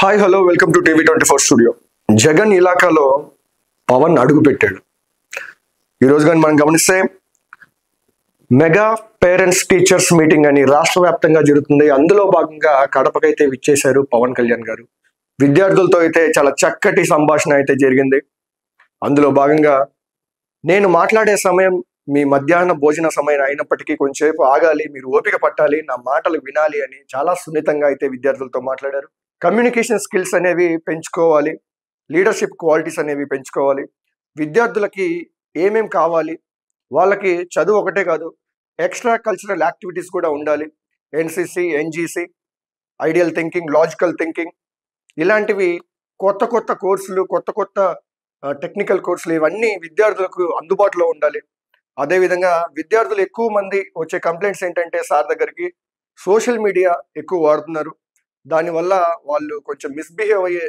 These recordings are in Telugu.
హాయ్ హలో వెల్కమ్ టు టీవీ24 స్టూడియో. జగన్ ఇలాకాలో పవన్ అడుగు పెట్టాడు. ఈరోజు కానీ మనం గమనిస్తే మెగా పేరెంట్స్ టీచర్స్ మీటింగ్ అని రాష్ట్ర వ్యాప్తంగా జరుగుతుంది. అందులో భాగంగా కడపకైతే విచ్చేశారు పవన్ కళ్యాణ్ గారు. విద్యార్థులతో అయితే చాలా చక్కటి సంభాషణ అయితే జరిగింది. అందులో భాగంగా నేను మాట్లాడే సమయం మీ మధ్యాహ్న భోజన సమయం అయినప్పటికీ కొంచెంసేపు ఆగాలి, మీరు ఓపిక పట్టాలి, నా మాటలు వినాలి అని చాలా సున్నితంగా అయితే విద్యార్థులతో మాట్లాడారు. కమ్యూనికేషన్ స్కిల్స్ అనేవి పెంచుకోవాలి, లీడర్షిప్ క్వాలిటీస్ అనేవి పెంచుకోవాలి. విద్యార్థులకి ఏమేం కావాలి, వాళ్ళకి చదువు ఒకటే కాదు, ఎక్స్ట్రా కల్చరల్ యాక్టివిటీస్ కూడా ఉండాలి. NCC, NGC, ideal thinking, logical thinking, ఇలాంటివి కొత్త కొత్త కోర్సులు, కొత్త కొత్త టెక్నికల్ కోర్సులు ఇవన్నీ విద్యార్థులకు అందుబాటులో ఉండాలి. అదేవిధంగా విద్యార్థులు ఎక్కువ మంది వచ్చే కంప్లైంట్స్ ఏంటంటే సార్ దగ్గరికి సోషల్ మీడియా ఎక్కువ వాడుతున్నారు, దానివల్ల వాళ్ళు కొంచెం మిస్బిహేవ్ అయ్యే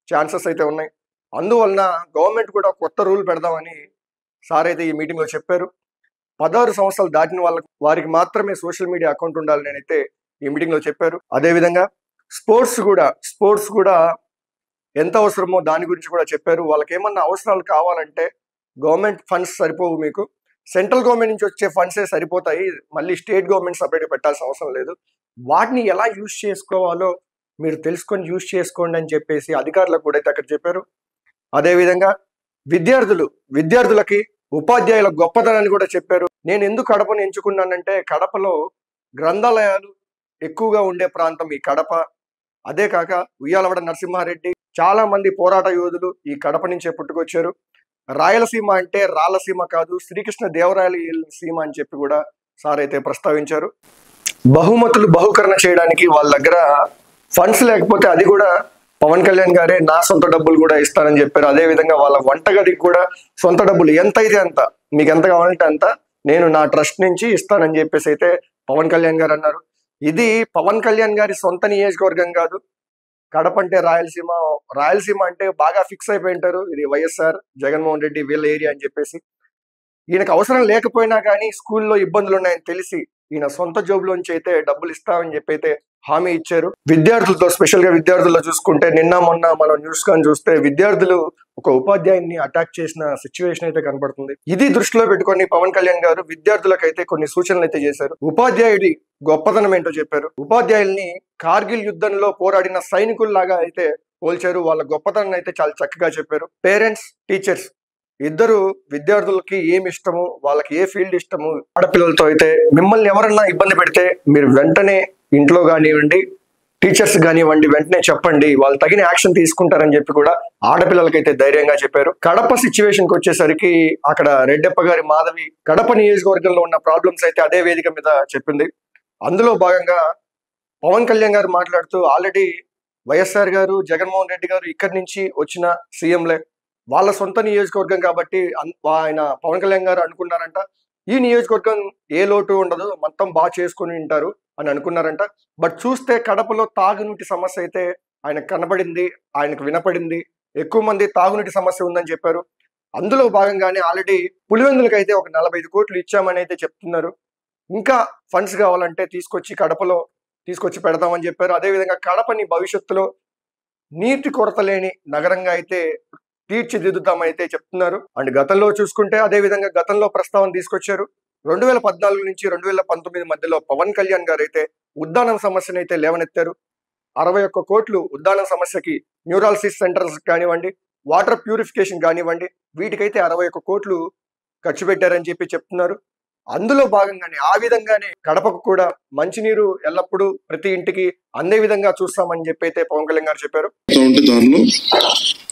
ఛాన్సెస్ అయితే ఉన్నాయి. అందువలన గవర్నమెంట్ కూడా కొత్త రూల్ పెడదామని సార్ అయితే ఈ మీటింగ్లో చెప్పారు. 16 సంవత్సరాలు దాటిన వారికి మాత్రమే సోషల్ మీడియా అకౌంట్ ఉండాలని అయితే ఈ మీటింగ్లో చెప్పారు. అదేవిధంగా స్పోర్ట్స్ కూడా ఎంత అవసరమో దాని గురించి కూడా చెప్పారు. వాళ్ళకి ఏమన్నా అవసరాలు కావాలంటే గవర్నమెంట్ ఫండ్స్ సరిపోవు, మీకు సెంట్రల్ గవర్నమెంట్ నుంచి వచ్చే ఫండ్సే సరిపోతాయి, మళ్ళీ స్టేట్ గవర్నమెంట్ సపరేట్గా పెట్టాల్సిన అవసరం లేదు. వాటిని ఎలా యూజ్ చేసుకోవాలో మీరు తెలుసుకొని యూజ్ చేసుకోండి అని చెప్పేసి అధికారులకు కూడా అయితే అక్కడ చెప్పారు. అదేవిధంగా విద్యార్థులకి ఉపాధ్యాయుల గొప్పతనాన్ని కూడా చెప్పారు. నేను ఎందుకు కడపను ఎంచుకున్నానంటే కడపలో గ్రంథాలయాలు ఎక్కువగా ఉండే ప్రాంతం ఈ కడప. అదే కాక ఉయ్యాలవాడ నరసింహారెడ్డి, చాలా మంది పోరాట యోధులు ఈ కడప నుంచే పుట్టుకొచ్చారు. రాయలసీమ అంటే రాళ్ళసీమ కాదు, శ్రీకృష్ణ దేవరాయల సీమ అని చెప్పి కూడా సార్ అయితే ప్రస్తావించారు. బహుమతులు బహుకరణ చేయడానికి వాళ్ళ దగ్గర ఫండ్స్ లేకపోతే అది కూడా పవన్ కళ్యాణ్ గారే నా సొంత డబ్బులు కూడా ఇస్తానని చెప్పారు. అదేవిధంగా వాళ్ళ వంటగదికి కూడా సొంత డబ్బులు ఎంత అయితే అంత, మీకు ఎంత కావాలంటే అంత నేను నా ట్రస్ట్ నుంచి ఇస్తానని చెప్పేసి అయితే పవన్ కళ్యాణ్ గారు అన్నారు. ఇది పవన్ కళ్యాణ్ గారి సొంత నియోజకవర్గం కాదు. కడప అంటే రాయలసీమ అంటే బాగా ఫిక్స్ అయిపోయింటారు, ఇది వైఎస్ఆర్ జగన్మోహన్ రెడ్డి వీళ్ళ ఏరియా అని చెప్పేసి. ఈయనకు అవసరం లేకపోయినా కానీ స్కూల్లో ఇబ్బందులు ఉన్నాయని తెలిసి ఈయన సొంత జోబులోంచి అయితే డబ్బులు ఇస్తామని చెప్పి అయితే హామీ ఇచ్చారు. స్పెషల్ గా విద్యార్థుల్లో చూసుకుంటే నిన్న మొన్న మనం న్యూస్ కానీ చూస్తే విద్యార్థులు ఒక ఉపాధ్యాయుని అటాక్ చేసిన సిచ్యువేషన్ అయితే కనబడుతుంది. ఇది దృష్టిలో పెట్టుకొని పవన్ కళ్యాణ్ గారు విద్యార్థులకైతే కొన్ని సూచనలు అయితే చేశారు. ఉపాధ్యాయుడి గొప్పతనం ఏంటో చెప్పారు. ఉపాధ్యాయుల్ని కార్గిల్ యుద్ధంలో పోరాడిన సైనికుల్లాగా అయితే పోల్చారు. వాళ్ళ గొప్పతనం అయితే చాలా చక్కగా చెప్పారు. పేరెంట్స్, టీచర్స్ ఇద్దరు విద్యార్థులకి ఏమి ఇష్టము, వాళ్ళకి ఏ ఫీల్డ్ ఇష్టము, ఆడపిల్లలతో అయితే మిమ్మల్ని ఎవరన్నా ఇబ్బంది పెడితే మీరు వెంటనే ఇంట్లో కానివ్వండి, టీచర్స్ కానివ్వండి, వెంటనే చెప్పండి, వాళ్ళు తగిన యాక్షన్ తీసుకుంటారని చెప్పి కూడా ఆడపిల్లలకైతే ధైర్యంగా చెప్పారు. కడప సిచ్యువేషన్కి వచ్చేసరికి అక్కడ రెడ్డెప్ప గారి మాధవి కడప నియోజకవర్గంలో ఉన్న ప్రాబ్లమ్స్ అయితే అదే వేదిక మీద చెప్పింది. అందులో భాగంగా పవన్ కళ్యాణ్ గారు మాట్లాడుతూ ఆల్రెడీ వైఎస్ఆర్ గారు, జగన్మోహన్ రెడ్డి గారు ఇక్కడి నుంచి వచ్చిన సీఎంలే, వాళ్ళ సొంత నియోజకవర్గం కాబట్టి ఆయన పవన్ కళ్యాణ్ గారు అనుకున్నారంట ఈ నియోజకవర్గం ఏ లోటు ఉండదు, మొత్తం బాగా చేసుకుని ఉంటారు అని అనుకున్నారంట. బట్ చూస్తే కడపలో తాగునీటి సమస్య అయితే ఆయనకు కనబడింది, ఆయనకు వినపడింది. ఎక్కువ మంది తాగునీటి సమస్య ఉందని చెప్పారు. అందులో భాగంగానే ఆల్రెడీ పులివెందులకు అయితే ఒక 45 కోట్లు ఇచ్చామని అయితే చెప్తున్నారు. ఇంకా ఫండ్స్ కావాలంటే తీసుకొచ్చి పెడతామని చెప్పారు. అదేవిధంగా కడపని భవిష్యత్తులో నీటి కొరత లేని నగరంగా అయితే తీర్చిదిద్దుతామైతే చెప్తున్నారు. అండ్ గతంలో చూసుకుంటే అదే విధంగా గతంలో ప్రస్తావన తీసుకొచ్చారు. 2014 నుంచి 2019 మధ్యలో పవన్ కళ్యాణ్ గారు అయితే ఉద్దానం సమస్యను అయితే లేవనెత్తారు. 61 కోట్లు ఉద్దానం సమస్యకి, న్యూరాలసిస్ సెంటర్స్ కానివ్వండి, వాటర్ ప్యూరిఫికేషన్ కానివ్వండి, వీటికైతే 61 కోట్లు ఖర్చు పెట్టారని చెప్పి చెప్తున్నారు. అందులో భాగంగానే ఆ విధంగానే కడపకు కూడా మంచినీరు ఎల్లప్పుడూ ప్రతి ఇంటికి అందే విధంగా చూస్తామని చెప్పి అయితే పవన్ కళ్యాణ్ గారు చెప్పారు. దానిలో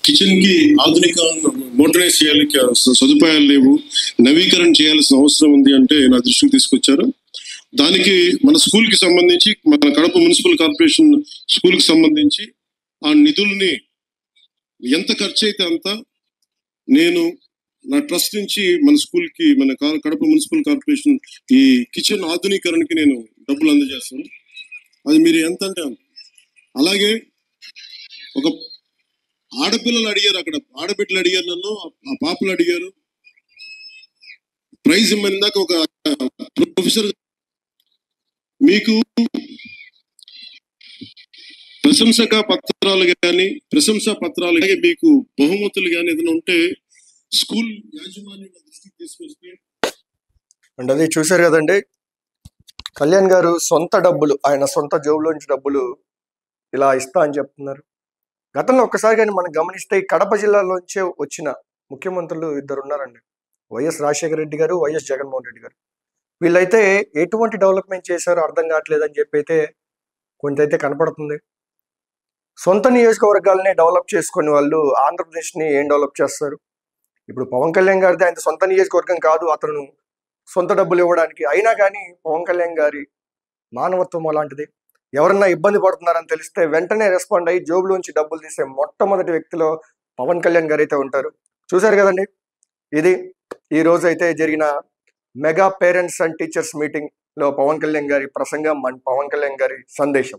కిచెన్ కి ఆధునిక మోడర్నైజ్ చేయాలి, సదుపాయాలు లేవు, నవీకరణ చేయాల్సిన అవసరం ఉంది అంటే నా దృష్టికి తీసుకొచ్చారు. దానికి మన స్కూల్ కి సంబంధించి, మన కడప మున్సిపల్ కార్పొరేషన్ స్కూల్ కి సంబంధించి ఆ నిధుల్ని ఎంత ఖర్చు అయితే అంత నేను నా ట్రస్ట్ నుంచి మన స్కూల్ కి, మన కడప మున్సిపల్ కార్పొరేషన్ ఈ కిచెన్ ఆధునీకరణకి నేను డబ్బులు అందజేస్తాను. అది మీరు ఎంత అంటే అలాగే ఒక ఆడపిల్లలు అడిగారు, అక్కడ ఆడబిడ్డలు అడిగారు, నన్ను ఆ పాపలు అడిగారు ప్రైజ్ ఇమ్మని. దాకా ఒక ప్రొఫెసర్ మీకు ప్రశంసా పత్రాలు కానీ మీకు బహుమతులు కానీ ఏదైనా ఉంటే స్కూల్ యాజమాన్యం దృష్టికి తీసుకొస్తే. అండ్ అది చూశారు కదండి, కళ్యాణ్ గారు సొంత డబ్బులు, ఆయన సొంత జోబులోంచి డబ్బులు ఇలా ఇస్తా అని చెప్తున్నారు. గతంలో ఒక్కసారి కానీ మనం గమనిస్తే ఈ కడప జిల్లాలోంచే వచ్చిన ముఖ్యమంత్రులు ఇద్దరు ఉన్నారండి, వైఎస్ రాజశేఖర రెడ్డి గారు, వైఎస్ జగన్మోహన్ రెడ్డి గారు. వీళ్ళైతే ఎటువంటి డెవలప్మెంట్ చేశారో అర్థం కావట్లేదని చెప్పి అయితే కొంతైతే కనపడుతుంది. సొంత నియోజకవర్గాలనే డెవలప్ చేసుకునే వాళ్ళు ఆంధ్రప్రదేశ్ని ఏం డెవలప్ చేస్తారు? ఇప్పుడు పవన్ కళ్యాణ్ గారిది ఆయన సొంత నియోజకవర్గం కాదు, అతను సొంత డబ్బులు ఇవ్వడానికి. అయినా కానీ పవన్ కళ్యాణ్ గారి మానవత్వం అలాంటిది. ఎవరన్నా ఇబ్బంది పడుతున్నారని తెలిస్తే వెంటనే రెస్పాండ్ అయ్యి జోబులోంచి డబ్బులు తీసే మొట్టమొదటి వ్యక్తిలో పవన్ కళ్యాణ్ గారు అయితే ఉంటారు. చూశారు కదండి, ఇది ఈ రోజు అయితే జరిగిన mega parents and teachers meeting లో పవన్ కళ్యాణ్ గారి ప్రసంగం అండ్ పవన్ కళ్యాణ్ గారి సందేశం.